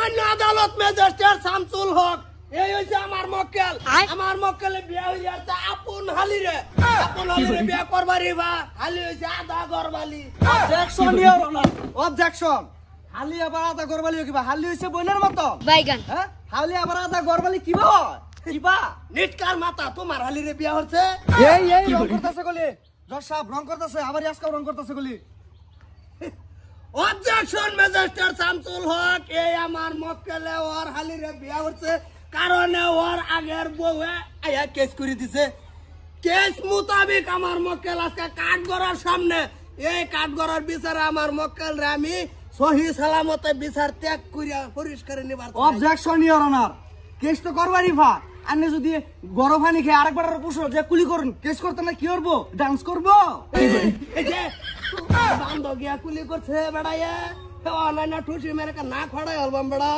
মহামান্য আদালত ম্যাজিস্ট্রেট শামসুল হক এই হইছে আমার মক্কেল। আমার মক্কেলে বিয়া হই যাচ্ছে আপন হালিরে। আপন হালিরে বিয়া করবারি বা হালি হইছে আধা গরবালি। Objection your honour, objection. হালি আবার আধা গরবালি কিবা? হালি হইছে বইনের মত বাইগান। হ্যাঁ, হালি আবার আধা গরবালি কিবা হয়? কিবা নিটকার মাথা তোমার হালিরে বিয়া হচ্ছে। এই রং করতেছে গলি, জজ সাহেব রং করতেছে, আবার আজকে রং করতেছে গলি। অবজেকশন ম্যাজিস্ট্রেট শামসুল হক এই আমার মক্কেলে ওর হালিরে বিয়া হচ্ছে কারণে ওর আগের বউয়ে আয়া কেস করে দিছে। কেস মোতাবেক আমার মক্কেল আজকে কাঠগড়ার সামনে এই কাঠগড়ার বিচারে আমার মক্কেল রে আমি সহি সালামতে বিচার ত্যাগ করিয়া পরিষ্কারে নিবার। অবজেকশন ইওর অনার, কেস তো করবারই ভা। আপনি যদি গরম পানি খেয়ে আরেকবার পুষো যে কুলি করুন, কেস করতে না কি করবো? ডান্স করবো? এই যে বান্ধব গিয়া কুলি করছে বেড়াইয়া অনলাইন ঠুসি মেরে না খড়াই হলবাম বেড়া।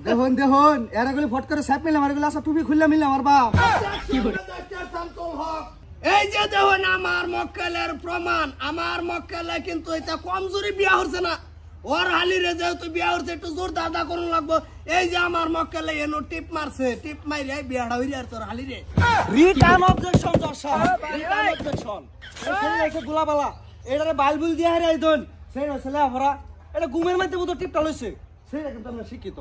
দেখুন দেখুন, এরা গুলি ফট করে স্যাপ মিলাম, আর গুলো আসা টুপি খুললে মিলাম আর বাপ। এই যে দেখুন আমার মক্কেলের প্রমাণ। আমার মক্কেলে কিন্তু এটা কমজোরি বিয়া হচ্ছে না। ওর হালিরে যেহেতু বিয়া হচ্ছে একটু জোর দাদা করুন লাগবো। এই যে আমার মক্কেলে এনো টিপ মারছে, টিপ মাইরে বিয়াটা হইরে আর তোর হালিরে। রিটার্ন অবজেকশন জজ সাহেব, রিটার্ন অবজেকশন। এই গুলাবালা এটারে বালবুল দিয়া হারে আইদন সেই ছেলে ভরা এটা গুমের মধ্যে মতো টিপটা লইছে, সেইটা কিন্তু আমরা শিক্ষিত।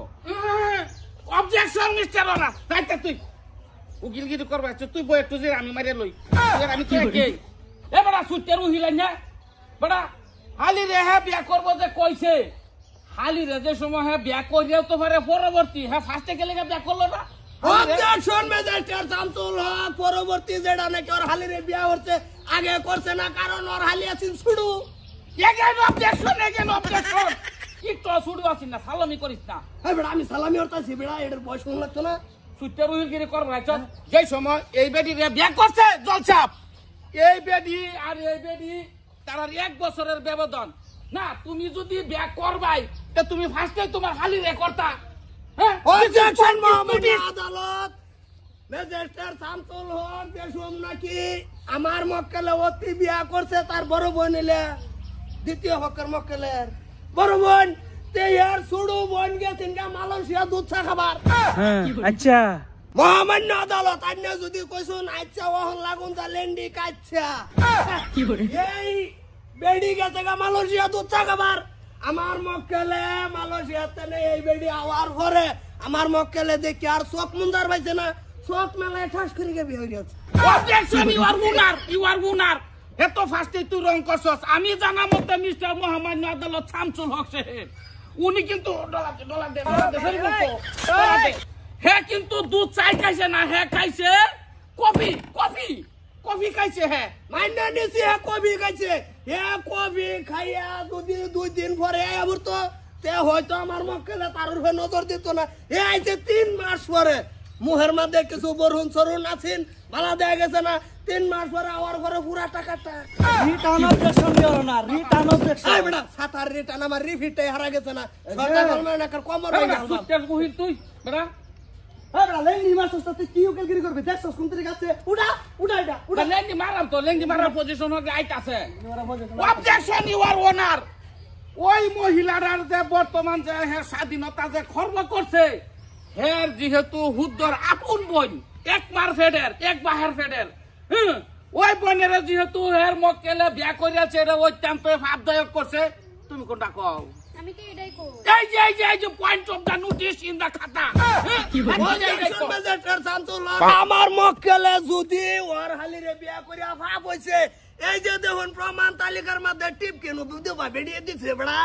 অবজেকশন মিস্টার ওনা, যাইতে তুই উকিলগিরি করবা তুই বই একটু যে আমি মারিয়ে লই। আমি কে এ বড়া সুটের উহিলাই না বড়া হালি রে হ্যাঁ বিয়া করবো যে কইছে। হালি রে যে সময় হ্যাঁ বিয়া করিয়াও তো পারে পরবর্তী হ্যাঁ ফার্স্টে গেলে বিয়া করলো না। অবজেকশন ম্যাজিস্ট্রেট শামসুল হক পরবর্তী যেটা নাকি ওর হালিরে বিয়া হচ্ছে আগে করছে না কারণ ওর হালি আছেন ছুড়ু। এগেন অবজেকশন একটু ছুড়ু আছিস না, সালামি করিস না। এই বেড়া আমি সালামি হরতাছি বেড়া, এটার বয়স কোন লাগতো না। সুটের উহিলগিরি করবা যে সময় এই বেডি রে বিয়া করছে জলছাপ এই বেডি আর এই বেডি তার 1 বছরের ব্যবধান না। তুমি যদি বিয়া করবাই তা তুমি ফার্স্টে তোমার হালি রে করতা। হ্যাঁ, অবজেকশন মহামান্য আদালত ম্যাজিস্ট্রেট শামসুল হক দেশম নাকি আমার মক্কেলে অতি বিয়া করছে তার বড় বোন এলে দ্বিতীয় হকের মক্কেলের বড় বোন তেয়ার ছুড়ু বোন গেছেন গা মালয়েশিয়া দুধ চা খাবার। আচ্ছা মহামান্য আদালত আন্য যদি কইছুন আচ্ছা ওহন লাগুন যা লেন্ডি কাচ্ছা এই বেডি গেছে গা মালয়েশিয়া দুধ চা খাবার। আমার মক্কেলে মালয়েশিয়াতে নেই এই বেডি আওয়ার পরে আমার মক্কেলে দেখি আর চোখ মুন্দার পাইছে না, চোখ মেলায় ঠাস করে গে বিয়ে হয়ে যাচ্ছে। অবজেকশন ইউ আর উনার এত ফার্স্টে তুই রং করছস। আমি জানা মতে মিস্টার মহামান্য আদালত শামসুল হক সাহেব উনি কিন্তু হ্যাঁ কিন্তু দুধ চাই খাইছে না, হ্যাঁ খাইছে কফি কফি কফি খাইছে। হ্যাঁ মাইনা নিছি হ্যাঁ কফি খাইছে। হ্যাঁ কফি খাইয়া যদি 2 দিন পরে আবার তো তে হয়তো আমার মক্কেলে তার উপরে নজর দিত না। এ আইছে 3 মাস পরে মুহের মধ্যে কিছু বরুণ সরুন আছেন ভালো দেখা গেছে না। 3 মাস পরে আওয়ার পরে পুরা টাকাটা return objection your honour, return objection. এই বেটা সাতার রিটার্ন আমার রিফিটে হারা গেছে না। সরকার বলবে না কমর হয়ে গেল। সুটের উহিল তুই বেটা এই বড় লেঙ্গি মারছস তুই কি উকিলগিরি করবি? দেখছস কোন তরিকা আছে? উড়া উড়া এটা ওটা লেঙ্গি মারাম তো লেঙ্গি মারার পজিশন হয়ে আইতাছে। অবজেকশন ইউ আর ওনার ওই মহিলার যে বর্তমান যে হ্যাঁ স্বাধীনতা যে খর্ব করছে হের যেহেতু হুদ্দর আপন বোন এক মার ফেডের এক বাহার ফেডের ওই বোনের যেহেতু হের মক্কেলে বিয়া করিয়াছে এটা অত্যন্ত ভাবদায়ক করছে। তুমি কোনটা কও? আমি তো এটাই কই। এই যে point of the notice in the খাতা। অবজেকশন ম্যাজিস্ট্রেট শামসুল হক আমার মক্কেলে যদি ওর হালিরে বিয়া করিয়া ভাব হইছে এই যে দেখুন প্রমাণ তালিকার মধ্যে টিপ কেন দুধ বেড়িয়ে দিছে বেড়া।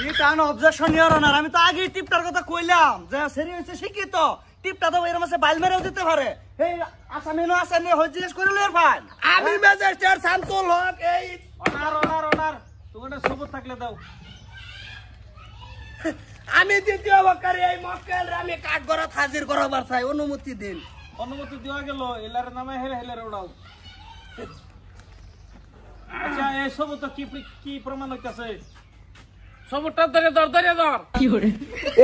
রিটার্ন অবজেকশন ইওর অনার, আমি তো আগেই টিপটার কথা কইলাম যে সেরি হইছে শিক্ষিত। টিপটা তো এর মাসে বাইল মেরেও দিতে পারে। এই আসামিনো আসামি হই জিজ্ঞেস করে লয়ের ভাই। আমি ম্যাজিস্ট্রেট শামসুল হক এই অনার অনার অনার তোমার সবুত থাকলে দাও। আমি দ্বিতীয় হকের এই মক্কেল আমি কাঠগড়াত হাজির করাবার চাই, অনুমতি দিন। অনুমতি দেওয়া গেল, এলার নামে হেলে হেলে উড়াও। আচ্ছা এই সবুত কি প্রমাণ হইতাছে? সবটা ধরে ধর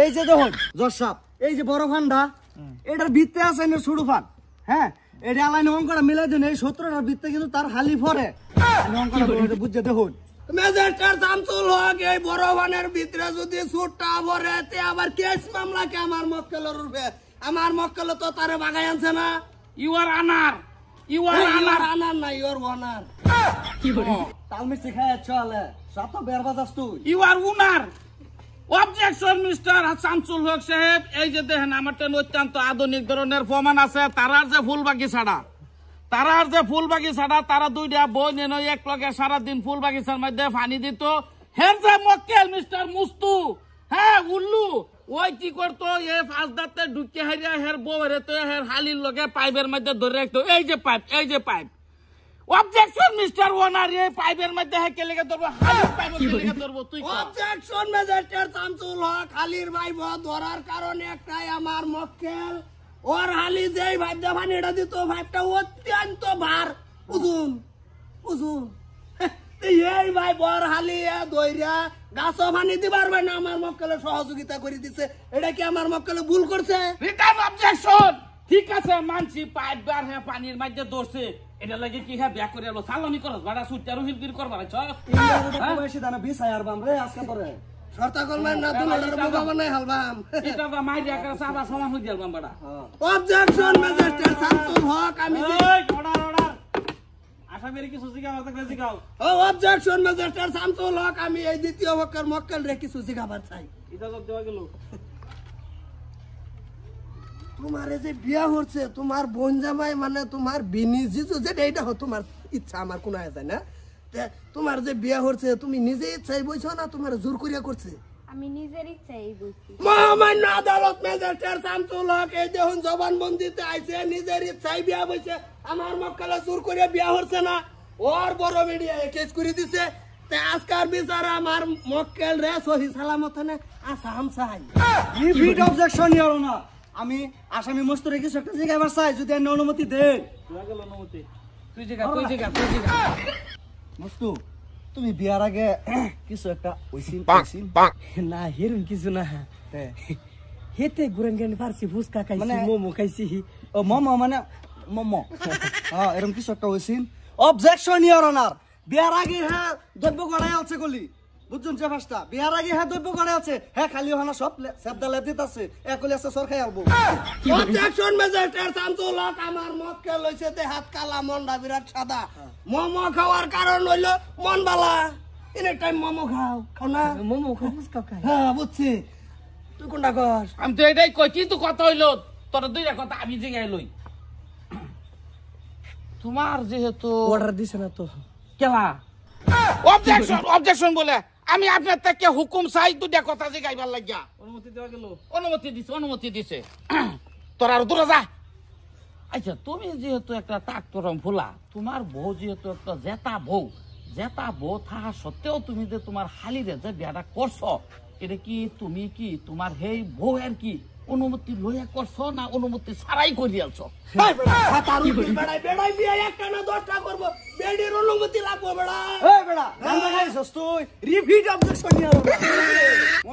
এই যে দেখুন জজ সাহেব, এই যে বড় ফান্ডা এটার ভিত্তে আছে না ছোট ফান। হ্যাঁ এটা আলাইন অঙ্কটা মিলাই দেন, এই 17টার ভিত্তে কিন্তু তার হালি ফরে অঙ্কটা বুঝে দেখুন। ম্যাজিস্ট্রেট শামসুল হক এই বড়বানের ভিতরে যদি সুটটা ভরে তে আবার কেস মামলা কে আমার মক্কেলের রূপে আমার মক্কেল তো তারে বাগাই আনছে না ইউ আর আনার আনার না ইওর ওনার তালমি শিখায় চলে সব তো বেরবাজাস তুই ইউ আর উনার অবজেকশন মিস্টার শামসুল হক সাহেব এই যে দেখেন আমার অত্যন্ত আধুনিক ধরনের প্রমাণ আছে তারার যে ফুল বাগিচাটা তারা দুইটা বই নেন এক লগে সারাদিন ফুল বাগিচার মধ্যে পানি দিত হের যে মক্কেল মিস্টার মুস্তু হ্যাঁ উল্লু ওই কি করতো এই ফাঁস দাঁতে ঢুকে হারিয়া হের বউ হেরে তো হের হালির লগে পাইপের মধ্যে ধরে রাখতো এই যে পাইপ অবজেকশন মিস্টার ওনার এই পাইপের মধ্যে হে কেলেগে ধরবো হালির পাইপ কেলেগে ধরবো তুই অবজেকশন ম্যাজিস্ট্রেট শামসুল হক হালির ভাইব ধরার কারণে একটাই আমার মক্কেল ওর হালি যেই ভাইব দা পানিটা দিত ভাইবটা অত্যন্ত ভার বুঝুন এই ভাই বর হালি দইরা গাছ পানি দিবার ভাই না আমার মক্কেলের সহযোগিতা করে দিছে এটা কি আমার মক্কেলে ভুল করছে রিটার্ন অবজেকশন ঠিক আছে মানছি পাইপ বার হে পানির মধ্যে ধরছে এটা লাগে কি হ্যাঁ ব্যাক করে এলো সালামি করস বাড়া সুইটারও হিলগির করবা ছ বেশি দানা 20,000 বাম রে আজকে তোরে শর্তা করবেন না দুলার বাবা বানাই হালবাম এটা তো মাইরি আকার সাবা সমান হই দিলাম বাড়া অবজেকশন ম্যাজিস্ট্রেট শামসুল হক আমি অর্ডার আসামির কি সুজিকা মাথা করে জিগাও অবজেকশন ম্যাজিস্ট্রেট শামসুল হক আমি এই দ্বিতীয় পক্ষের মক্কেল রে কিছু জিজ্ঞাসা চাই ইজাজত দেওয়া গেল তোমার যে বিয়া হচ্ছে তোমার বোন জামাই মানে তোমার বিনি জিজু যেটা এটা তোমার ইচ্ছা আমার কোনো আছে না তোমার যে বিয়া হচ্ছে তুমি নিজে ইচ্ছাই বইছো না তোমার জোর করিয়া করছে আমি নিজের ইচ্ছাই বলছি মহামান্য আদালত ম্যাজিস্ট্রেট শামসুল হক এই দেখুন জবানবন্দিতে আইছে নিজের ইচ্ছাই বিয়া বইছে আমার মক্কেলে জোর করিয়া বিয়া হচ্ছে না ওর বড় মিডিয়া কেস করে দিছে তে আজকার বিচার আমার মক্কেল রে সহি সালামত না আসাম চাই রিপিট অবজেকশন ইওর অনার আমি আসামি মস্তরে কিছু একটা জিগাবার চাই যদি আমি অনুমতি দেন লাগল অনুমতি তুই জিগা মস্তু তুমি বিয়ার আগে কিছু একটা ওইসিন না হেরুন কিছু না হেতে গুরঙ্গেন পারছি ফুচকা খাইছি মোমো খাইছি ও মোমো মানে মোমো হ্যাঁ এরকম কিছু একটা ওইসিন অবজেকশন ইওর অনার বিয়ার আগে হ্যাঁ দ্রব্য গড়াই আছে গলি বুঝছেন যে ফাস্টা বিয়ার আগে হ্যাঁ দ্রব্য গড়াই আছে হ্যাঁ খালি ওখানে সব সেবদা লেপ দিতে আছে একলি আছে সরকারি আলবো অবজেকশন ম্যাজিস্ট্রেট শামসুল হক আমার মক্কেল হইছে তে হাত কালা মনটা বিরাট সাদা মোমো খাওয়ার কারণ হইলো মন বালা এনে টাইম মোমো খাও না মোমো খাও ফুচকা খাই হ্যাঁ বুঝছি তুই কোনটা কর আমি তো এটাই কই কিন্তু কথা হইলো তোর দুইটা কথা আমি জিগাই লই তোমার যেহেতু অর্ডার দিছে না তো কেলা অবজেকশন বলে আমি আপনার থেকে হুকুম চাই দুটা কথা জিগাইবার লাগিয়া অনুমতি দেওয়া গেল অনুমতি দিছে তোর আর দূরে যা আচ্ছা তুমি যেহেতু একটা টাকতরম ফুলা তোমার বউ যেহেতু একটা জেতা বউ থাকা সত্ত্বেও তুমি যে তোমার হালিরে যে বিয়াটা করছো এটা কি তুমি কি তোমার হেই বউ আর কি অনুমতি লইয়া করছো না অনুমতি ছাড়াই করিয়াছো বেড়াই বিয়া একটা না 10টা করবো বেডির অনুমতি লাগবো বেড়া এই বেড়া গান্দা খাইছস তুই রিপিট অবজেকশন ইওর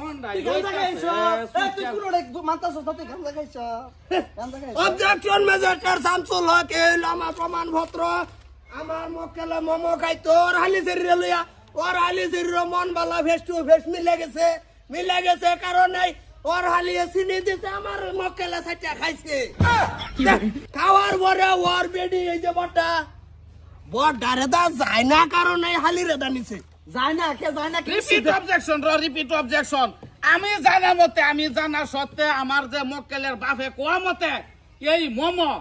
অনার গান্দা খাইছস তুই কোন এক মানতাছস তুই গান্দা খাইছস অবজেকশন ম্যাজিস্ট্রেট শামসুল হক এই আমার প্রমাণপত্র আমার মক্কেলে মোমো খাইতো ওর হালি শরীরে লইয়া ওর হালি শরীর মন বালা ফেস টু ফেস মিলে গেছে কারণ এই ওর হালিয়ে চিনি দিতে আমার মক্কেলে সাইটা খাইছে খাওয়ার পরে ওর বেডি এই যে বড় রেদা যায় না কারণ এই হালি রেদা নিছে যায় না রিপিট অবজেকশন আমি জানা সত্ত্বে আমার যে মক্কেলের বাপে কোয়া মতে এই মোমো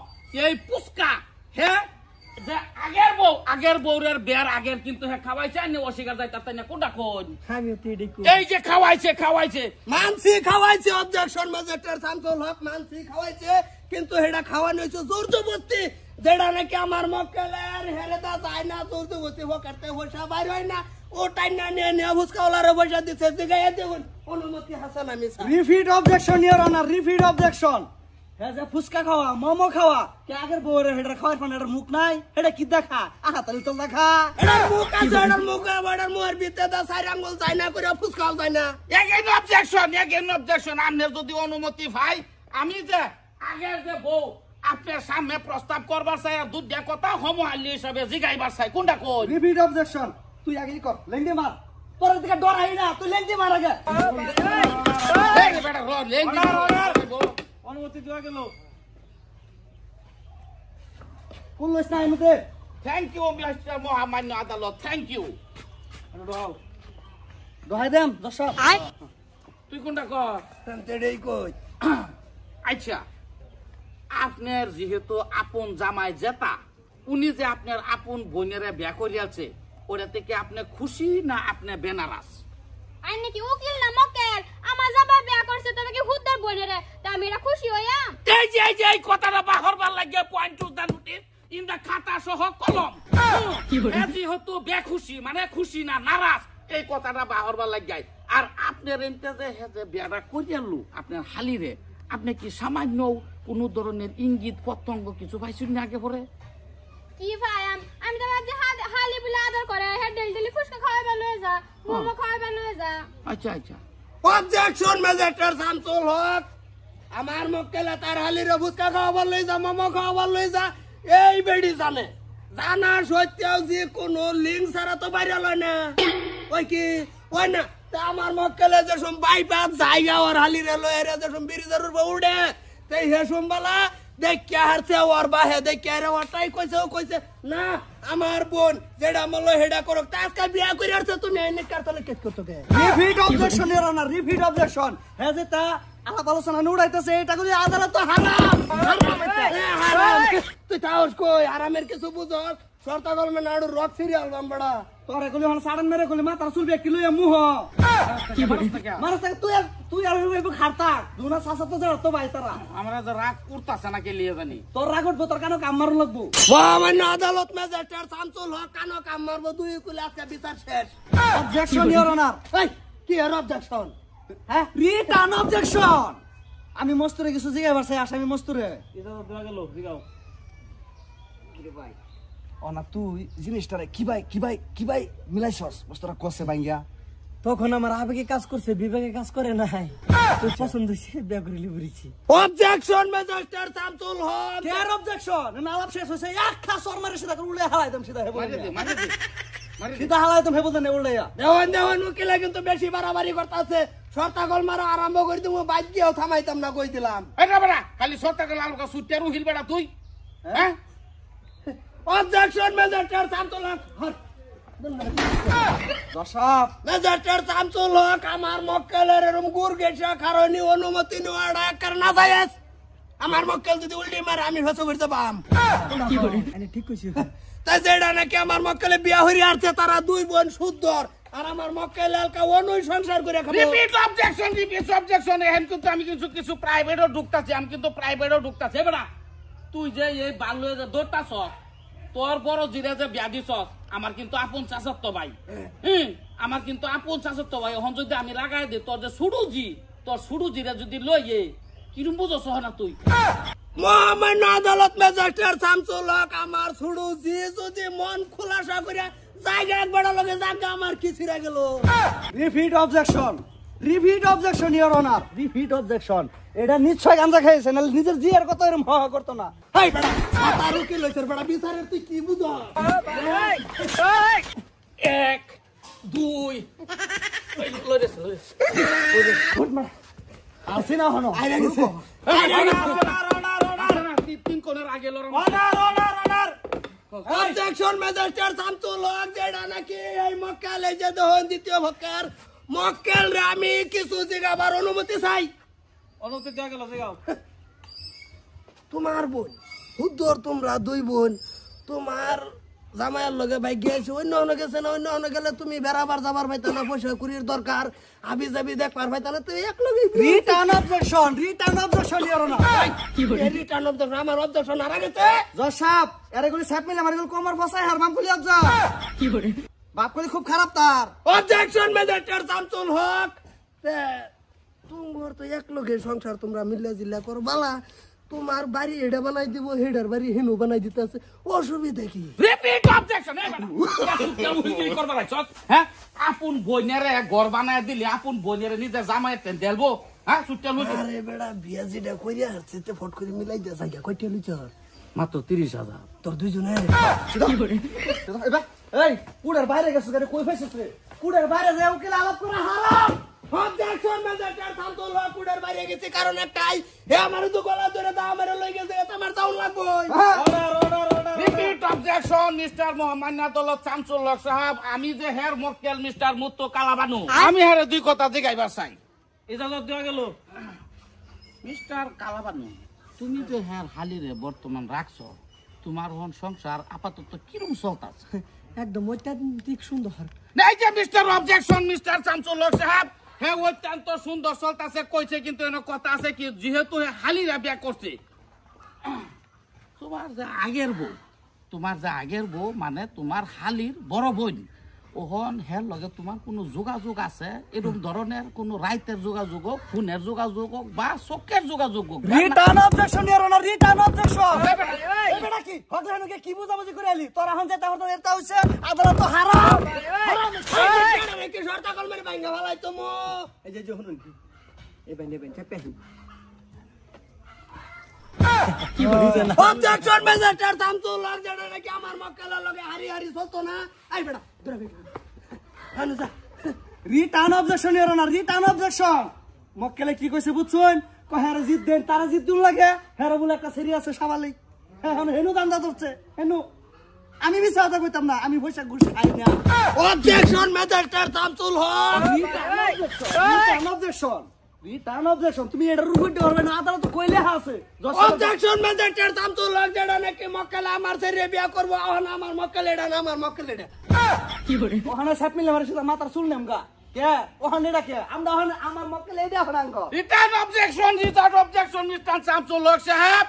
এই পুচকা হ্যাঁ যে আগের বউরের বিয়ার আগের কিন্তু হ্যাঁ খাওয়াইছে আর অস্বীকার যায় তাতে না কোনটা কোন এই যে খাওয়াইছে মানসি খাওয়াইছে অবজেকশন ম্যাজিস্ট্রেট শামসুল হক মানসি খাওয়াইছে কিন্তু এটা খাওয়ানো হয়েছে জোর জবরদস্তি যেটা নাকি আমার মক্কেলের হেরেদা যায় না জোর জবরদস্তি করতে পয়সা বাইর হয় না ও টাইম না নিয়ে ভুসকাওয়ালারে পয়সা দিচ্ছে জিগাইয়া দেখুন অনুমতি হাসান আমি repeat objection your honour repeat objection হ্যাঁ যে ফুচকা খাওয়া মোমো খাওয়া কে আগের বউরে হেডার খাওয়ার পান এটার মুখ নাই এটা কি দেখা আহা তাহলে তো দেখা এটার মুখ আছে এটার মুখের ভিতরে দা সাইড আঙ্গুল যায় না করে ফুসকাও যায় না এগেইন অবজেকশন আপনার যদি অনুমতি ভাই আমি যে আগের যে বউ আপনার সামনে প্রস্তাব করবার চাই আর দুধ কথা হোমো হালি হিসাবে জিগাইবার চাই কোনটা কোন রিপিট অবজেকশন তুই আগে কর লেঙ্গি মার তোর দিকে ডরাই না তুই লেঙ্গি মার আগে এই বেটা র লেঙ্গি অনুমতি দেওয়া গেল পুলিশ নাই মতে থ্যাংক ইউ মিস্টার মহামান্য আদালত থ্যাংক ইউ দহাই দেম দর্শক তুই কোনটা কর তেড়েই কই আচ্ছা আপনার যেহেতু আপন জামাই জেতা উনি যে আপনার আপন বোনেরা বিয়া করিয়াছে ওটা থেকে আপনি খুশি না আপনি বেনারাস আই নাকি উকিল না মক্কেল আমার যাবা বিয়া করছে তবে কি হুদ্দার বনে রে তা আমি এটা খুশি হইয়া এই কথাটা বাহরবার লাগে point to the notice in the খাতা সহ কলম যেহেতু বেখুশি মানে খুশি না নারাজ এই কথাটা বাহরবার লাগে আর আপনার এমতে যে বিয়াটা করিয়ালু আপনার হালিরে আপনি কি সামান্য কোন ধরনের ইঙ্গিত পতঙ্গ কিছু পাইছেন না আগে পরে কি ভাই আমি তো যে হালি বলে আদর করে হেড ডেলি ফুসকা খাওয়াবে লয়ে যা মোমো খাওয়াবে লয়ে যা আচ্ছা আচ্ছা অবজেকশন ম্যাজিস্ট্রেট শামসুল হক আমার মক্কেলে তার হালিরে ফুচকা খাওয়াবার লই যা মোমো খাওয়াবার লই যা এই বেডি জানে জানা সত্ত্বেও যে কোনো লিঙ্ক ছাড়া তো বাইরে লয় না ওই কি ওই না তা আমার মক্কেলে যে সব বাইপাস জায়গা ওর হালিরে লয় রে যে সব বিরিজের উপর উড়ে তাই হে সম্বালা দেখে হারছে ওর বাহে দেখে রে ওটাই কইছে না আমার বোন যেটা আমল হেডা করক তা আজকে বিয়া করে আসছে তুমি এনে কারতলে কেস করছো কে repeat objection your honour repeat objection হে যে তা আলাপ আলোচনা নুড়াইতেছে এটা কই আদালত তো হারাম তুই তাওস কই আরামের কিছু বুঝস শর্তা গলমে নাড়ু রক সিরিয়াল বাম্বড়া তোরে কলি হন সাড়ন মেরে কলি মাথার চুল বে কিলো মুহ কি বলিস না মারস তুই আর হইব খারতা দুনা সাসা তো জড় তো ভাই তারা আমরা যে রাগ করতাছে না কে লিয়ে জানি তোর রাগ উঠবো তোর কানো কাম মারু লাগবো মহামান্য আদালত ম্যাজিস্ট্রেট শামসুল হক কানো কাম মারবো দুই কুলে আজকে বিচার শেষ অবজেকশন ইওর অনার এই কি এর অবজেকশন হ্যাঁ রিটার্ন অবজেকশন আমি মস্তুরে কিছু জিগাইবার চাই আসামি মস্তুরে এটা দেওয়া গেল জিগাও ভাই অনা তুই জিনিসটারে কি ভাই মিলাইছস মস্তুরা কসে ভাইয়া তখন আমার আবেগে কাজ করছে বিবেকে কাজ করে নাই তুই পছন্দ হয়েছে বিয়া করে লিবরিছি অবজেকশন ম্যাজিস্ট্রেট শামসুল হক কেয়ার অবজেকশন না আলাপ শেষ হইছে এক খা সরমারে সিধা করে উড়ে হালাইতাম সিধা হেবো মারি দে সিধা হালাইতাম হেবো না উড়াইয়া দেওয়ান উকিলে কিন্তু বেশি বাড়াবাড়ি করতেছে শর্তা গল মারা আরম্ভ করে দিব বাইক দিয়েও থামাইতাম না কই দিলাম এটা বড়া খালি সরকার লাল কা সুটে রুহিল বেড়া তুই হ্যাঁ অবজেকশন ম্যাজিস্ট্রেট শামসুল হক দশাপ ম্যাজিস্ট্রেট শামসুল হক আমার মক্কেলের এরকম গুড় গেছে কারণে অনুমতি নেওয়াটা কার না যায়স আমার মক্কেল যদি উল্টি মারে আমি ফেসে করতে পাম কি বলি আমি ঠিক কইছি তাই যেটা নাকি আমার মক্কেলে বিয়া হইয়া আসছে তারা দুই বোন সুন্দর আর আমার মক্কেল এলকা অনুই সংসার করে খাবো রিপিট অবজেকশন এখন কিন্তু আমি কিছু প্রাইভেটও ঢুকতাছি আমি কিন্তু প্রাইভেটও ঢুকতাছি বেড়া তুই যে এই বাল্য যে দৌড়তাছ তোর বড় জিরে যে বিয়া দিছ আমার কিন্তু আপন চাচাতো ভাই আমার কিন্তু আপন চাচাতো ভাই এখন যদি আমি লাগাই দিই তোর যে সুড়ুজিরে যদি লইয়ে কিরম বুঝছ না তুই মহামান্য আদালত ম্যাজিস্ট্রেট শামসুল হক আমার ছুড়ু জি যদি মন খোলাসা করে জায়গা একবার লগে জায়গা আমার কি ছিড়া গেল repeat objection your honour repeat objection এটা নিশ্চয় গাঞ্জা খাইছে না নিজের জিয়ার কথা এরকম হওয়া করতো না হাই বেটা মাতার উকিল লইছর বেটা বিচারের তুই কি বুঝ 1 2 আসি না হনো আইরা গেছে তিন কোণের আগে লড়াই অবজেকশন ম্যাজিস্ট্রেট শামসুল হক যেটা নাকি এই মক্কেল এই যে দহন দ্বিতীয় ভক্কার মক্কেল রে আমি কিছু জিগাবার অনুমতি চাই অনুমতি দেওয়া গেল জিগাও তোমার বোন হুদ্দর তোমরা দুই বোন তোমার জামাইয়ের লগে ভাই গেছে অন্য গেছে না অন্য গেলে তুমি বেড়াবার যাবার পাইতা না পয়সা কুড়ির দরকার আবি যাবি দেখবার পাইতা না তুই এক লগে return objection your honour return of the আমার অবজেকশন আর গেছে জসাপ এর গুলি সাপ মিলে আমার গুলি কোমর বসাই হার বাপ গুলি আজ্জা কি বলে বাপ গুলি খুব খারাপ তার অবজেকশন ম্যাজিস্ট্রেট শামসুল হক তোমার তো এক লগে সংসার তোমরা মিলে জিল্লা করো বালা তোমার বাড়ি হেডা বানাই দিব হেডার বাড়ি হেনু বানাই দিতেছে অসুবিধা কি রিপিট অবজেকশন করবার আইছস হ্যাঁ আপন বইনেরে ঘর বানায় দিলি আপন বইনেরে নিজে জামাই তেন দেলবো হ্যাঁ সুটে লুটি আরে বেড়া বিয়া যেটা কইরা আসছে তে ফট করে মিলাই দে জায়গা কইতে লইছ মাত্র 30,000 তোর দুইজনে কি বলে এই কুড়ের বাইরে গেছো কেন কই ফেসেছ রে কুড়ের বাইরে যায় উকিল আলাপ করা হারাম অবজেকশন ম্যাজিস্ট্রেট শামসুল হক কুড়ের বাইরে গেছে কারণ একটাই হে আমার তো গলা ধরে দা আমারে লই গেছে তোমার সাউন্ড লাগবে repeat objection mister Mohammad Shamsul Haq Saheb আমি যে হের মক্কেল মিস্টার মুত্তো কালাবানু আমি হেরে দুই কথা জিগাইবার চাই ইজাজত দেওয়া গেল মিস্টার কালাবানু তুমি যে হের হালিরে বর্তমান রাখছো তোমার হন সংসার আপাতত কিরম চলতাছে একদম অত্যাধিক সুন্দর এই যে mister objection mister Shamsul Haq সাহেব হ্যাঁ অত্যন্ত সুন্দর চলতেছে কইছে কিন্তু এনে কথা আছে কি যেহেতু হালিরা বিয়া করছে তোমার যে আগের বউ মানে তোমার হালির বড় বোন ওহন হের লগে তোমার কোনো যোগাযোগ আছে এরকম ধরনের কোনো রাইতের যোগাযোগ হোক ফোনের যোগাযোগ হোক বা চোখের যোগাযোগ হোক return objection your honour return objection এই বেটা কি হগলানুকে কি বুঝাবুঝি করে আলি তোরা হন যেটা হতো এটা হইছে আদালত তো হারাম কি শর্ত কল মেরে ভাঙ্গা ভালাই তুমি এই যে শুনুন এই বেন চাপে অবজেকশন ম্যাজিস্ট্রেট শামসুল হক যেটা নাকি আমার মক্কেলের লগে হারি হারি চলতো না আই বেটা ধরে হানু যা return objection your honour return objection মক্কেলে কি কইছে বুঝছুন কো হেরে জিত দেন তারা জিত দুন লাগে হেরে বলে একটা সিরি আছে সাবালি এখন হেনু দান্দা ধরছে হেনু আমি মিছা কথা কইতাম না আমি পয়সা ঘুষ খাই না অবজেকশন ম্যাজিস্ট্রেট শামসুল হক রিটার্ন অবজেকশন রিটার্ন অবজেকশন তুমি এটা রুকুতে পারবে না আদালত কইলে আছে অবজেকশন ম্যাজিস্ট্রেট শামসুল হক যেটা নাকি মক্কেল আমার ছেড়ে বিয়া করবো এখন আমার মক্কেল এটা না আমার মক্কেল এটা ওখানে সাপ মিলে মারে সেটা মাথার চুল নেমগা কে ওখানে এটা কে আমরা ওখানে আমার মক্কেল এইটা হরাঙ্গ return objection mister Shamsul Haq সাহেব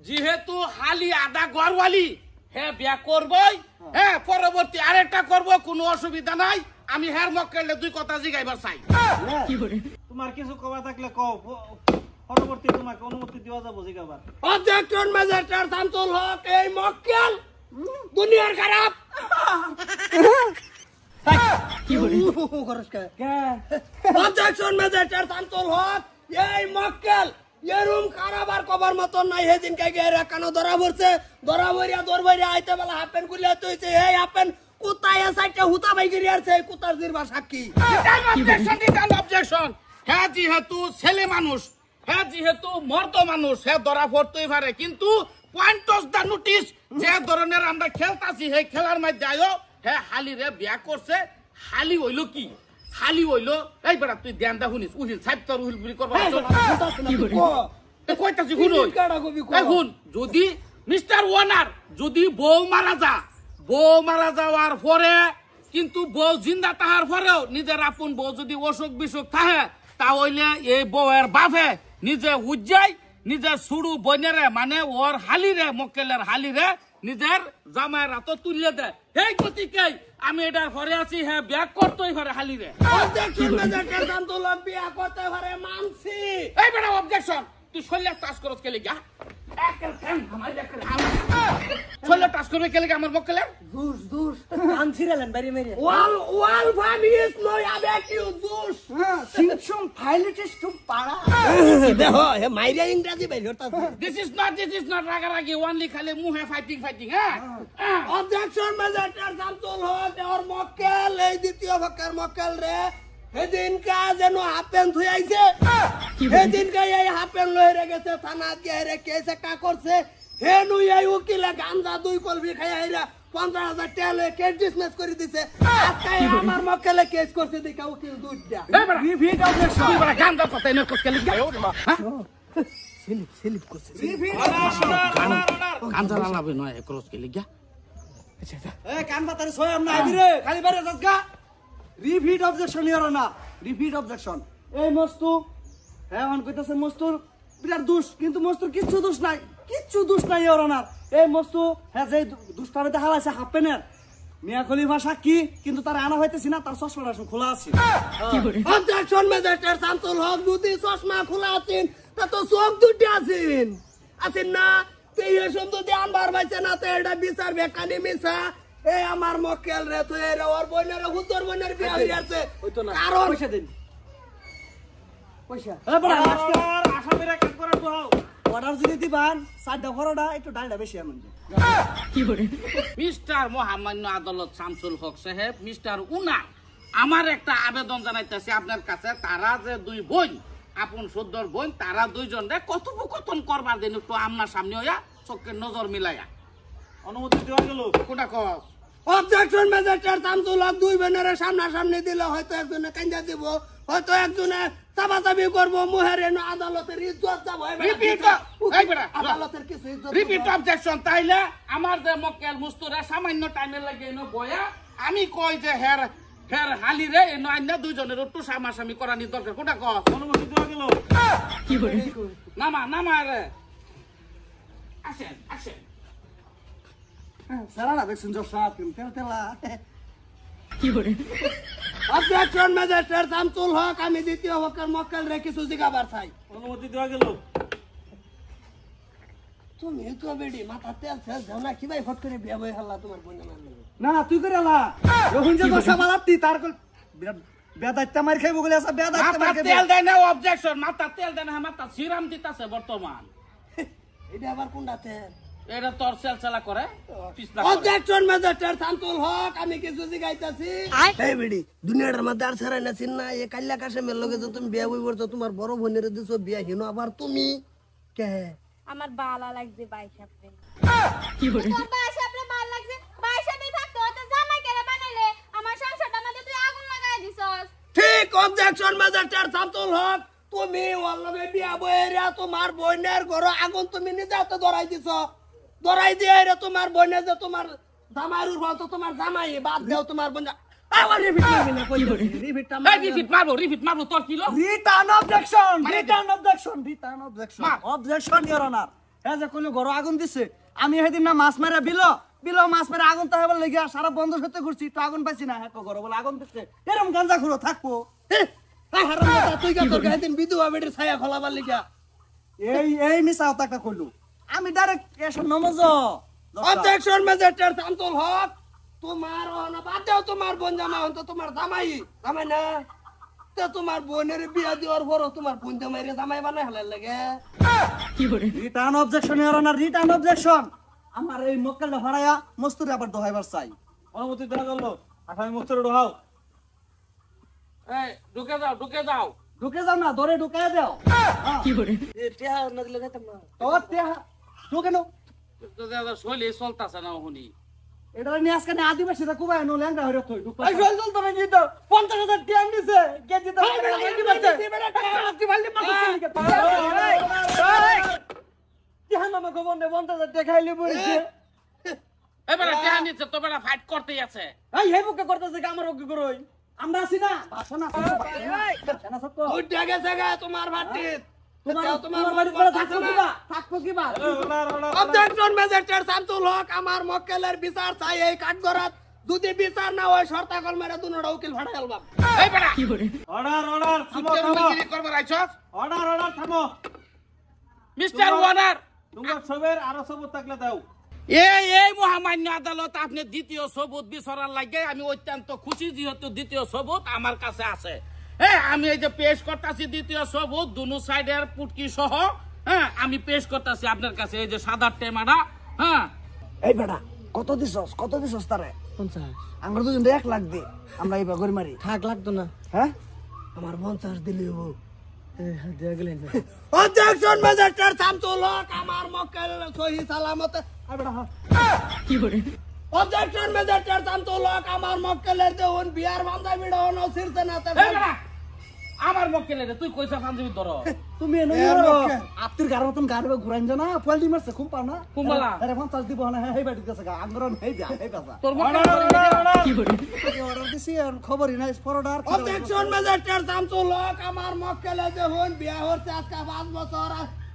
যেহেতু হালি আদা গরওয়ালি হ্যাঁ বিয়া করবই হ্যাঁ পরবর্তী আরেকটা করব কোনো অসুবিধা নাই আমি হের মক্কেলে দুই কথা জিগাইবার চাই তোমার কিছু কবা থাকলে কও পরবর্তী তোমাকে অনুমতি দেওয়া যাবো জিগাবার অবজেকশন ম্যাজিস্ট্রেট শামসুল হক এই মক্কেল দুনিয়ার খারাপ অবজেকশন ম্যাজিস্ট্রেট শামসুল হক এই মক্কেল এরম খারাপ আর কবার মতন নাই সেদিন কে গিয়ে কানো ধরা পড়ছে ধরা ভরিয়া আইতে বেলা হাফেন গুলিয়া তৈছে এই হাফেন কুতায় সাইডটা হুতা ভাই গিয়ে আছে কুতার জিরবা সাক্ষী রিটার্ন অবজেকশন হ্যাঁ যেহেতু ছেলে মানুষ হ্যাঁ যেহেতু মর্দ মানুষ হ্যাঁ ধরা পড়তেই পারে কিন্তু পয়েন্ট অফ দা নোটিস যে ধরনের আমরা খেলতাছি সেই খেলার মধ্যে আয়ো হ্যাঁ হালিরে বিয়া করছে হালি হইলো কি হালি হইলো এই বেটা তুই ধ্যান দা শুনিস উহিল সাইড তোর উহিল বুড়ি করবা কইতাছি শুন যদি মিস্টার ওয়ানার যদি বউ মারা যাওয়ার পরে কিন্তু বউ জিন্দা তাহার পরেও নিজের আপন বউ যদি অসুখ বিসুখ থাকে তা হইলে এই বউয়ের বাপে নিজে উজ্জাই নিজের সুড়ু বইনেরে মানে ওর হালিরে মক্কেলের হালিরে নিজের জামাইয়ের হাতে তুলিয়ে দেয় এই গতিকে আমি এটার ঘরে আছি হ্যাঁ বিয়া করতেই পারে হালিরে অবজেকশন ম্যাজিস্ট্রেট শামসুল হক বিয়া করতে পারে মানছি এই বেটা অবজেকশন তুই শরীরে টাচ করছ কেলে গা শরীরে টাচ করবে কেলে আমার মক্কেলের দুষ আনছিলেন বাড়ি মেরে ওয়াল ফামি ইজ নো অ্যাবাকিউ জুস সিংসম ফাইলিটিস টু পাড়া দেখো হে মাইরিয়া ইংরেজি বাইর হতা দিস ইজ নট রাগারাগি ওনলি খালি মুহে ফাইটিং হ্যাঁ অবজেকশন ম্যাজিস্ট্রেট শামসুল হক ওর মক্কেল এই দ্বিতীয় পক্ষের মক্কেল রে সেদিন কা যেন হাফেন থুই আইছে সেদিন কা এই হাফেন লইরে গেছে থানা দিয়ে রে কেস একটা করছে হেনু এই উকিলে গাঞ্জা দুই কলবি খাই আইরা 50,000 টাকা লয়ে কেস ডিসমিস করে দিছে আজকে আমার মক্কেলে কেস করছে দেখা উকিল দুইটা রিপিট অবজেকশন তুই বড় গান দা কথা এনে কস কেলে গায় ওরে মা সেলিপ করছে রিপিট গাঞ্জা লালাবে নয় ক্রস কেলে গা এই কান বাতারে সয় আমনা আইবি রে খালি বাইরে যাসগা repeat objection your honour repeat objection এই মস্তু হ্যাঁ অন কইতাছে মস্তুর বিরাট দোষ কিন্তু মস্তুর কিচ্ছু দোষ নাই ইওর অনার এই মস্তু হ্যাঁ যে দুষ্টারে দেখা লাইছে হাফপেনের মিয়া খলিফা সাক্ষী কিন্তু তার আনা হইতেছি না তার চশমাটা খোলা আছে অবজেকশন ম্যাজিস্ট্রেট শামসুল হক যদি চশমা খোলা আছেন তা তো চোখ দুটি আছেন না এই এসব যদি আনবার পাইছে না তো এটা বিচার বেকানি মিছা এই আমার মক্কেল রে তো এর ওর বোনের হুতর বোনের বিয়া হই আছে কারণ পয়সা দিন পয়সা আসামিরা কাজ করার তো অর্ডার যদি দিবান 4টা পরোটা একটু ডালটা বেশি আনুন মিস্টার মহামান্য আদালত শামসুল হক সাহেব, মিস্টার উনার আমার একটা আবেদন জানাইতেছি আপনার কাছে। তারা যে দুই বোন, আপন সদ্যর বোন, তারা দুইজনে কথোপকথন করবার দিন একটু আপনার সামনে হইয়া চোখের নজর মিলাইয়া। অনুমতি দেওয়া গেল। কোনটা কস? অবজেকশন ম্যাজিস্ট্রেট শামসুল হক দুই বোনের সামনাসামনি দিলে হয়তো একজনে কান্দা দিব, হয়তো একজনে চাপাচাপি করবো, মুহের এনে আদালতের ইজ্জত যাব। আদালতের কিছু ইজ্জত রিপিট অবজেকশন। তাইলে আমার যে মক্কেল মুস্তুরা সামান্য টাইমে লাগে এনে বয়া, আমি কই যে হের হের হালি রে এনে আইনা দুইজনের একটু সামাসামি করানি দরকার। কোনটা কস? অনুমতি দেওয়া গেল। নামা নামা রে, আসেন আসেন। সারা না দেখছেন জজ সাহেব তেল তেলা। অবজেকশন ম্যাজিস্ট্রেট শামসুল হক, আমি দ্বিতীয় হকের মক্কেল রে কিছু জিজ্ঞাবার চাই। অনুমতি দেওয়া গেল। তুমি তো বেডি মাথা তেল শেষ যাও না, কি ভাই ফট করে বিয়া বই হাল্লা তোমার বোন মারলো। না তুই করে আলা যখন যে দশা বালাতি তার বেদাইতে মার খাইব বলে আছে, বেদাইতে মার মাথা খাইব। তেল দেয় না অবজেকশন, মাথা তেল দেয় না, মাথা সিরাম দিতাছে বর্তমান। এটা আবার কোনটাতে? এটা তোর সেলসেলা করে পিছলা। অবজেকশন ম্যাজিস্ট্রেট শামসুল হক, আমি কিছু জিজ্ঞাইতাছি। এই বেডি দুনিয়াটার মধ্যে আর ছাড়াই না চিন না, এ কাল্লা কাশেমের লগে যে তুমি বিয়া বই করছো, তোমার বড় বোনের দিছো বিয়া হিনো, আবার তুমি কে? আমার বালা লাগছে বাইশাপরে। তোর বাইশাপরে ভাল লাগছে, বাইশাপে থাকতো তো জামাই কেরে বানাইলে আমার সংসারটা মধ্যে তুই আগুন লাগাই দিছস। ঠিক। অবজেকশন ম্যাজিস্ট্রেট শামসুল হক, তুমি ওয়াল্লবে বিয়া বইরা তোমার বোনের ঘর আগুন তুমি নিজে তো ধরাই দিছো, ধরাই দিয়ে রে তোমার বোনে যে তোমার জামাইর উপর তো তোমার জামাই বাদ দেও তোমার বোন। আবার রিপিট করবি না, কই রিপিটটা এই রিপিট মারবো তোর কি লো? Return objection, return objection, return objection, objection your honour. এ যে কোন ঘর আগুন দিছে, আমি সেদিন না মাছ মারা বিলো মাছ মারা আগুন তো হবার লাগিয়া সারা বন্ধ করতে করছি, তো আগুন পাইছি না, হ্যাঁ ঘর বলে আগুন দিচ্ছে, এরকম গাঞ্জা খুঁড়ো থাকবো। হারাম তুই কা তোর গাইদিন বিধবা বেটির ছায়া খোলাবার লিগা। এই মিছা কথা একটা কইলু, আমি ডাইরেক্ট এসব নমজ। অবজেকশন ম্যাজিস্ট্রেট শামসুল হক, তোমার অনা বাদ দাও, তোমার বোন জামাই হন তো তোমার জামাই না, তো তোমার বোনের বিয়া দেওয়ার পর তোমার বোন জামাইরে জামাই বানাই হলার লাগে। Return objection your honour, return objection. আমার এই মক্কেলটা হারায়া মস্তুরে আবার দোহাইবার চাই। অনুমতি দেওয়া গেল। আসামি মস্তুরে দোহাও। এই ঢুকে যাও ঢুকে যাও। ঢুকে যাও না, ধরে ঢুকে দাও। এ টিয়া না দিলে যাইতাম না। ও তে ঢুকে নাও। শৈলী চলতেছে না শুনি। এটা নিয়ে আজকে আদিবাসীরা কুবাই নো ল্যাংড়া হইরে তুই ঢুক। এই জল জল তোরে দিত 50,000 টিয়া দিছে কেজি তো কি বলছে তুই ভালদি মাছ চলে টিয়া মামা গো বন্ধে 50,000 টাকা খাইলে বলছে এবারে টেহা নিচ্ছে তো বেটা ফাইট করতেই আছে। এই হে বুকে করতেছে আমার ওকে করই আমরা আছি না বাসা না না সত্য উঠে গেছে গা তোমার ভাটিত। তোমার বাড়ি করে থাকবো কি বা অবজেকশন ম্যাজিস্ট্রেট শামসুল হক, আমার মক্কেলের বিচার চাই এই কাঠগড়াত। যদি বিচার না হয় শর্তা কল মেরে দুনোটা উকিল ভাড়া গেলবাম। এই বেটা অর্ডার অর্ডার থামো সুতের থামো উকিলি করবার আইছস? অর্ডার অর্ডার থামো। মিস্টার ওয়ানার, তোমার সবের আরো সবুত থাকলে দাও। এই মহামান্য আদালত, আপনি দ্বিতীয় সবুত বিচারার লাগে আমি অত্যন্ত খুশি, যেহেতু দ্বিতীয় সবুত আমার কাছে আছে। আমি এই যে পেশ করতেছি দ্বিতীয় সবুত দুনো সাইডের পুটকি সহ। আমি পেশ করতেছি আপনার কাছে এই যে সাদা টেমাটা। এই বেটা কত দিছস তারে? 50 আমরা দুজন 1 লাখ দে, আমরা এই বাগরি মারি। থাক লাগতো না হ্যাঁ আমার 50 দিলি হবো। দেয়া গেলেন অবজেকশন ম্যাজিস্ট্রেট শামসুল হক, আমার মক্কেল সহি সালামতে। অবজেকশন ম্যাজিস্ট্রেট শামসুল হক, আমার মক্কেলের দেউন বিয়ার বান্দাবি ডাউন সিরতে না তে। এই বেটা, আমার মক্কেলের তুই কইছা ফাঞ্জিবি ধর। তুমি এনে আত্মীর গার মতন গাড়ি ঘুরাইন জানা পোয়ালি মারছে খুব পাও না কুম্বালা। আরে 50 দিব না, হেই বাড়ি গেছে গা আঙ্গরন হেই যা হেই বাসা তোর মক্কেল অর্ডার দিছি আর খবরই নাই ফরডার। অবজেকশন ম্যাজিস্ট্রেট শামসুল হক, আমার মক্কেলের দেউন বিয়া হচ্ছে আজকে 5 বছর,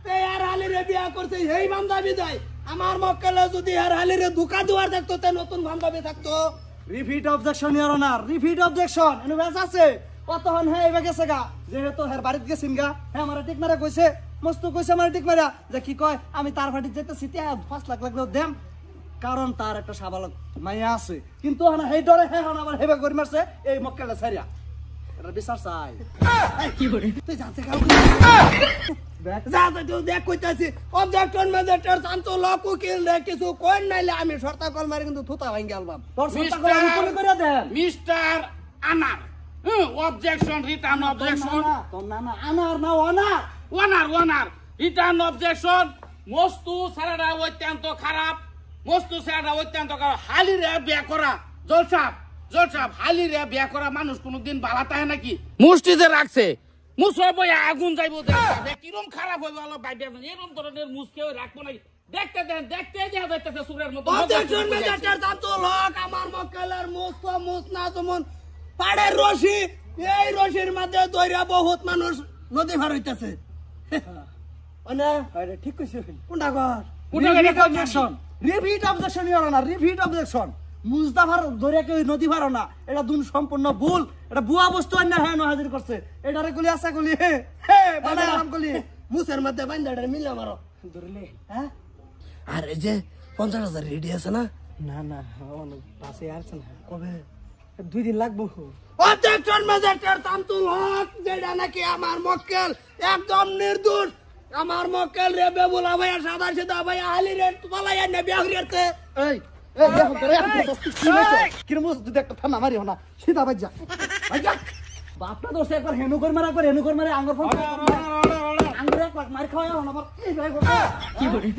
তে আর হালিরে বিয়া করছে এই বান্দাবি দেয়। আমার মক্কেলে যদি আর হালিরে ধোকা দেওয়ার থাকতো তে নতুন বান্দাবি থাকতো। Repeat objection your honour, repeat objection. এনে বেস আছে কতক্ষণ হ্যাঁ এবার গেছে গা, যেহেতু হের বাড়িতে গেছিন গা, হ্যাঁ আমার ঠিক মারা কইছে, মস্ত কইছে আমার ঠিক মারা যে কি কয় আমি তার বাড়িতে যেতেছি 5 লাখ লাগলেও দেম, কারণ তার একটা সাবালক মাইয়া আছে। কিন্তু হ্যাঁ এই ডরে হ্যাঁ আবার হেবে করে মারছে এই মক্কেলটা ছাড়িয়া। এটা বিচার চাই তুই যাচ্ছে যা তুই দেখ কইতাছি অবজেকশন ম্যাজিস্ট্রেট চাঞ্চল্যক উকিল রে কিছু কই নাইলে আমি শর্তা কল মারি কিন্তু থুতা ভাঙ্গি আলবাম তোর সত্তা করে আমি তুমি করে দেন মিস্টার আনার অবজেকশন রিটার্ন অবজেকশন তোর না না আনার না অনার ওনার রিটার্ন অবজেকশন মস্তু সারাটা অত্যন্ত খারাপ হালি রে বিয়া করা জলসাপ হালি রে বিয়া করা মানুষ কোনদিন বালা তাহে নাকি মুষ্টি যে রাখছে মুসর বইয়া আগুন যাইব কিরম খারাপ হইব আলো বাইবে এরকম ধরনের মুসকেও রাখবো নাকি দেখতে দেখা যাইতেছে সুরের মতো অবজেকশন ম্যাজিস্ট্রেট চাঞ্চল্যক আমার মক্কেলের মুস না যেমন পাড়ের রশি এই রশির মধ্যে দইরা বহুত মানুষ নদী পার হইতেছে অনা আরে ঠিক কইছিস কোনটা ঘর repeat objection your honour repeat objection মুজদাফার ধরে কেউ নদী পারো না এটা দুন সম্পূর্ণ ভুল এটা বুয়া বস্তু আন্না হ্যাঁ হাজির করছে এটারে গুলি আসা গুলি হে বানাই আরাম গুলি মুসের মধ্যে বান্দাটা মিলে মারো ধরলে হ্যাঁ আর এই যে 50,000 রেডি আছে না না না অনেক পাশে আসছে না কবে 2 দিন লাগবো অবজেকশন ম্যাজিস্ট্রেট চাঞ্চল্যক যেটা নাকি আমার মক্কেল একদম নির্দোষ আমার মক্কেল রে বেবুলা ভাইয়া সাদা সিধা ভাইয়া হালি রে পালাইয়া নে বিয়া হইয়াছে এই এই দেখো করে কি মুজ দুই একটা থামা মারি হনা সিধা বাজ্জা বাপটা দোষ একবার হেনু করে মারে আঙ্গুর ফোন আঙ্গুর এক লাখ মার খাওয়া হনা আবার এই ভাই কি বলি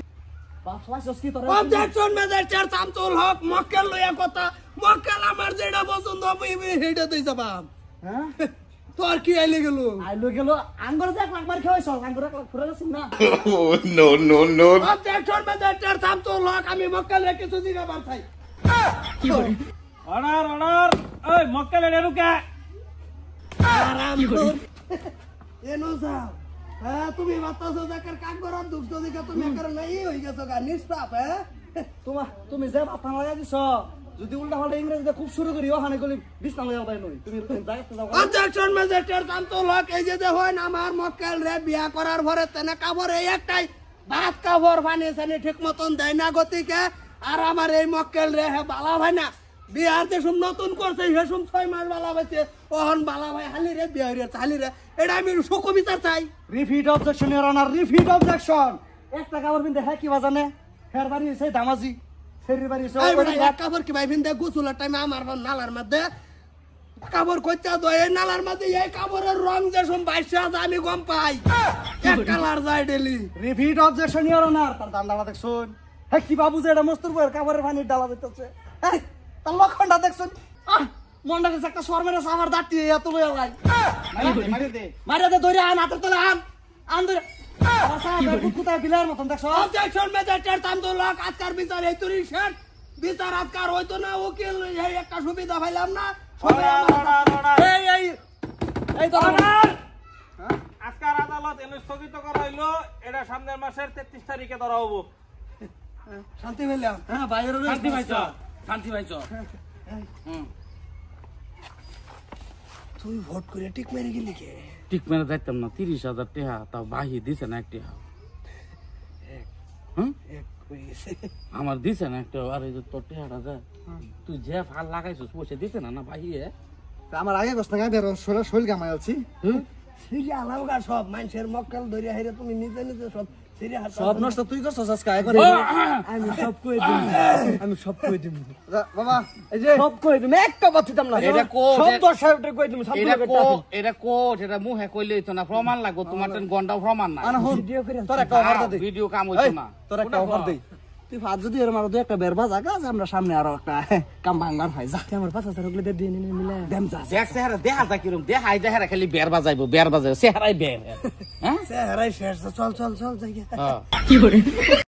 বাপ সবাই কি তোরা অবজেকশন ম্যাজিস্ট্রেট চাঞ্চল্যক মক্কেল লইয়া কথা মক্কেল আমার যেটা পছন্দ হবে হেটা তুই যাবাম হ্যাঁ তোর কি আইলে গেল আইলো গেল আঙ্গুর এক লাখ মার খাওয়াইছ আঙ্গুর এক লাখ ঘুরে গেছিস না no. অবজেকশন ম্যাজিস্ট্রেট চাঞ্চল্যক আমি মক্কেল রে কিছু দিনা বার চাই অর্ডার এই মক্কেল এনে রুকে আরাম কর এনো যাও হ্যাঁ তুমি বাতাসো জাকার কাজ করার দুষ্ট দিকে তুমি কর নাই হই গেছো গা নিষ্পাপ হ্যাঁ তুমি যে বাপ লাগা দিছ যদি উল্টা পাল্টা ইংরেজিতে খুব শুরু করি ওখানে গলি বিছনা লইয়া যাই নই তুমি যাইতে যাও অবজেকশন ম্যাজিস্ট্রেট চাঞ্চল্যক এই যে হয় না আমার মক্কেল রে বিয়া করার পরে তেনে কাপড় এই একটাই ভাত কাপড় বানিয়েছে ঠিক মতন দেয় না গতিকে আর আমার এই মক্কেল রে হে বালা ভাই না বিয়ার যে সব নতুন করছে হেসুম 6 মাস বালা ভাইছে ওহন বালা ভাই হালি রে বিয়া হইছে হালি রে এটা আমি সুখ বিচার চাই repeat objection your honour repeat objection একটা কাপড় বিন্দে হ্যাঁ কি বাজানে হের বাড়ি হইছে দামাজি সেরি বাড়ি হইছে এই বড় এক কাপড় কি ভাই ভিন্দে গোসলের টাইমে আমার নালার মধ্যে কাপড় কইতা দয় এই নালার মধ্যে এই কাপড়ের রং যে সব 22 আমি গম পাই এক কালার যায় daily repeat objection your honour তার দান্ডাটা দেখছুন হ্যাঁ কি বাবু যে এটা মস্তুর বয়ের কাপড়ের পানির ডালা দিতেছে এই তার লক্ষণটা দেখছুন মনটা কাছে একটা শর্মের সাভার দাঁতি এত লইয়া ভাই মারিয়া দে ধরে আন হাতের তলে আন ধরে কোথায় বিলার মতন দেখছো অবজেকশন ম্যাজিস্ট্রেট চাঞ্চল্যক আজকার বিচার এই তুরি শেষ বিচার আজকার হইতো না উকিল এই একটা সুবিধা পাইলাম না এই তো আজকার আদালত এনে স্থগিত করা হইলো এটা সামনের মাসের 33 তারিখে ধরা হবো শান্তি পেলাম হ্যাঁ বাইরে শান্তি পাইছ তুই ভোট করে টিক মেরে গেলি কে ঠিক মেরে যাইতাম না 30,000 টাকা তাও বাহি দিছে না একটা আমার দিছে না একটা আর এই যে তোর টাকাটা যা তুই যে ফাল লাগাইছিস পয়সা দিছে না বাহিয়ে আমার আগে বসতে গায়ে বের শৈল কামাই আছি সিরিয়া আলামগা সব মানুষের মক্কেল ধরে হাইরে তুমি নিজে নিজে সব সিরিয়া সব নষ্ট তুই করছস আজকে আয় করে আমি সব কই দিম বাবা এই যে সব কই দিম একটা কথা দিতাম না এটা কোট সব দশ সাহেবটা কই দিম সব এটা মুহে কইলে তো না প্রমাণ লাগো তোমার টেন গন্ডাও প্রমাণ না আনা হন ভিডিও করে তোর একটা অফার দে ভিডিও কাম হইতো না তোর একটা অফার দে তুই ফাজ যদি এর মারো একটা বেরবা জায়গা যে আমরা সামনে আরো একটা কাম ভাঙার হয় যা আমার 5000 হলে দিয়ে নিন মিলা দেম যা দেখ চেহারা দেখা যা কিরম দেখাই দেখারা খালি বের বাজাইবো চেহারাই বের হ্যাঁ সে হারাই শেষ চল চল চল যাই হ্যাঁ